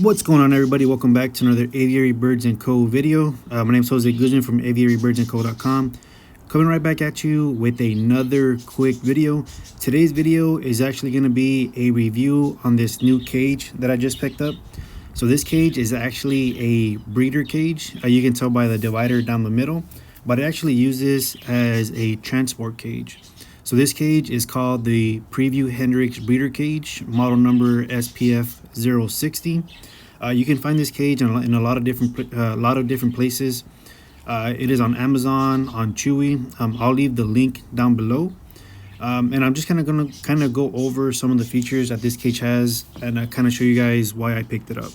What's going on, everybody? Welcome back to another Aviary Birds & Co. video. My name is Jose Guzman from aviarybirdsandco.com. Coming right back at you with another quick video. Today's video is actually going to be a review on this new cage that I just picked up. So this cage is actually a breeder cage. You can tell by the divider down the middle, but I actually use this as a transport cage. So this cage is called the Pervue Hendryx breeder cage, model number SPF060. You can find this cage in a lot of different places. It is on Amazon, on Chewy. I'll leave the link down below. And I'm just gonna go over some of the features that this cage has, and kind of show you guys why I picked it up.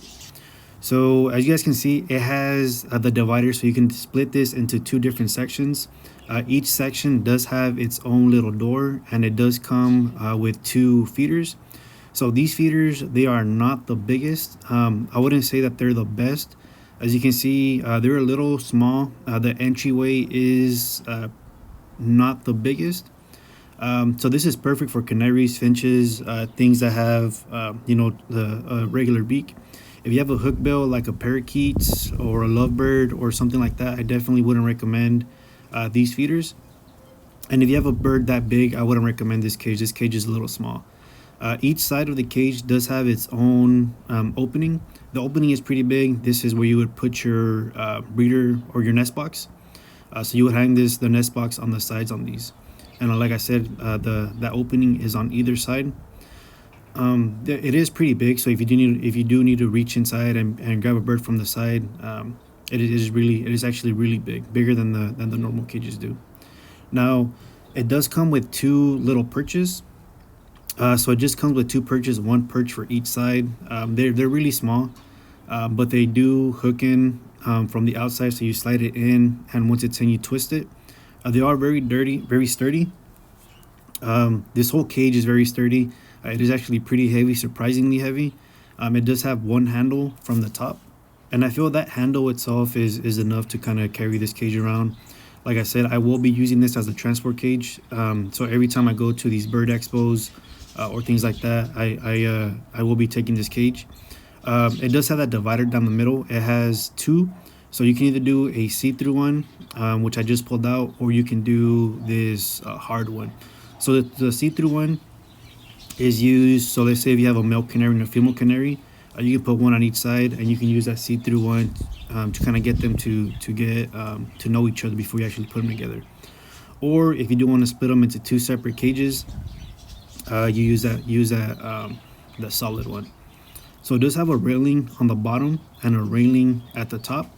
So as you guys can see, it has the divider, so you can split this into two different sections. Each section does have its own little door, and it does come with two feeders. So these feeders, they are not the biggest. I wouldn't say that they're the best. As you can see, they're a little small. The entryway is not the biggest. So this is perfect for canaries, finches, things that have the regular beak. If you have a hook bill like a parakeet or a lovebird or something like that, I definitely wouldn't recommend these feeders. And if you have a bird that big, I wouldn't recommend this cage. This cage is a little small. Each side of the cage does have its own opening. The opening is pretty big. This is where you would put your breeder or your nest box. So you would hang the nest box on the sides on these. And like I said, that opening is on either side. It is pretty big, so if you do need to reach inside and grab a bird from the side, it is actually really big, bigger than the normal cages do. Now, it does come with two little perches. So it just comes with two perches, one perch for each side. They're really small, but they do hook in from the outside, so you slide it in, and once it's in, you twist it. They are very sturdy. This whole cage is very sturdy. It is actually pretty heavy, surprisingly heavy. It does have one handle from the top, and I feel that handle itself is enough to kind of carry this cage around. Like I said, I will be using this as a transport cage. So every time I go to these bird expos or things like that, I will be taking this cage. It does have that divider down the middle. It has two, so you can either do a see-through one, which I just pulled out, or you can do this hard one. So the see-through one is used, so let's say if you have a male canary and a female canary, you can put one on each side, and you can use that see-through one to kind of get them to know each other before you actually put them together. Or if you do want to split them into two separate cages, you use that the solid one. So it does have a railing on the bottom and a railing at the top.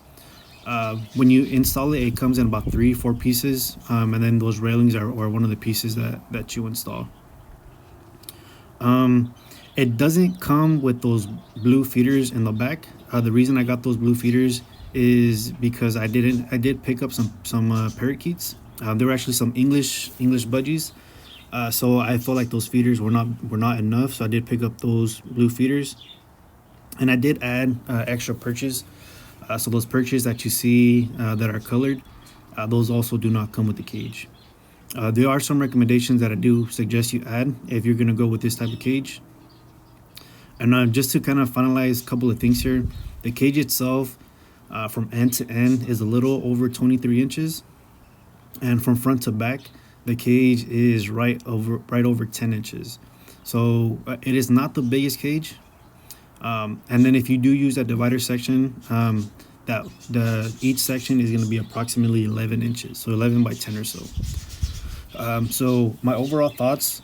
When you install it, it comes in about 3-4 pieces, and then those railings are one of the pieces that you install. It doesn't come with those blue feeders in the back. The reason I got those blue feeders is because I did pick up some parakeets. There were actually some English budgies. So I felt like those feeders were not enough. So I did pick up those blue feeders, and I did add extra perches. So those perches that you see that are colored, those also do not come with the cage. There are some recommendations that I do suggest you add if you're going to go with this type of cage. And just to kind of finalize a couple of things here, the cage itself from end to end is a little over 23 inches. And from front to back, the cage is right over 10 inches. So it is not the biggest cage. And then if you do use that divider section, each section is going to be approximately 11 inches. So 11 by 10 or so. So my overall thoughts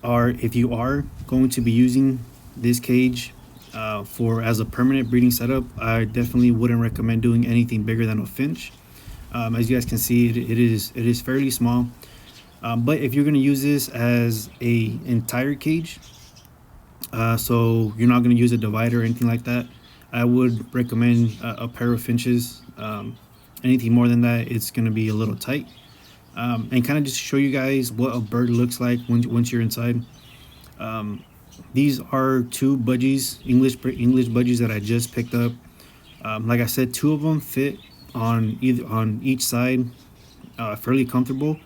are, if you are going to be using this cage as a permanent breeding setup, I definitely wouldn't recommend doing anything bigger than a finch. As you guys can see, it is fairly small. But if you're going to use this as a entire cage, so you're not going to use a divider or anything like that, I would recommend a pair of finches. Anything more than that, it's going to be a little tight. And kind of just to show you guys what a bird looks like once you're inside. These are two budgies, English budgies that I just picked up. Like I said, two of them fit on each side, fairly comfortable.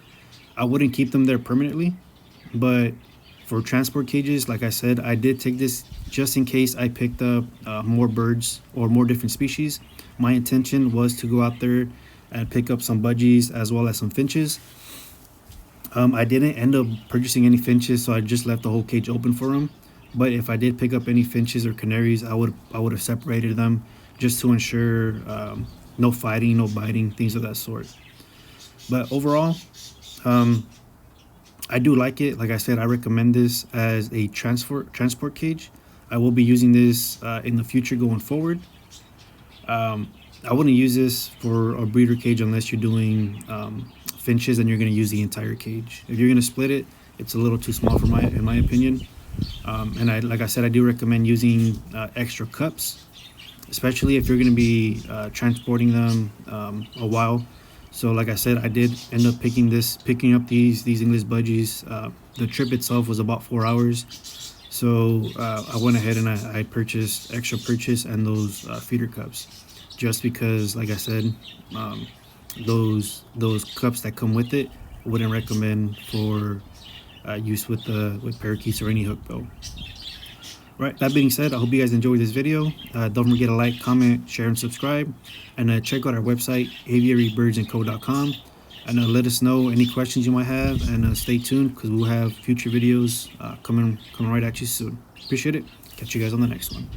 I wouldn't keep them there permanently, but For transport cages, like I said, I did take this just in case I picked up more birds or more different species. My intention was to go out there and pick up some budgies as well as some finches. I didn't end up purchasing any finches, so I just left the whole cage open for them. But if I did pick up any finches or canaries, I would have separated them just to ensure no fighting, no biting, things of that sort. But overall, I do like it. Like I said, I recommend this as a transport cage. I will be using this in the future going forward. I wouldn't use this for a breeder cage unless you're doing finches and you're going to use the entire cage. If you're going to split it, it's a little too small for in my opinion. And like I said, I do recommend using extra cups, especially if you're going to be transporting them a while. So like I said, I did end up picking up these English budgies. The trip itself was about 4 hours. So I went ahead and I purchased and those feeder cups, just because, like I said, those cups that come with it, I wouldn't recommend for use with parakeets or any hook bow. Right, that being said, I hope you guys enjoyed this video. Don't forget to like, comment, share, and subscribe. And check out our website, aviarybirdsandco.com. And let us know any questions you might have. And stay tuned, because we'll have future videos coming right at you soon. Appreciate it. Catch you guys on the next one.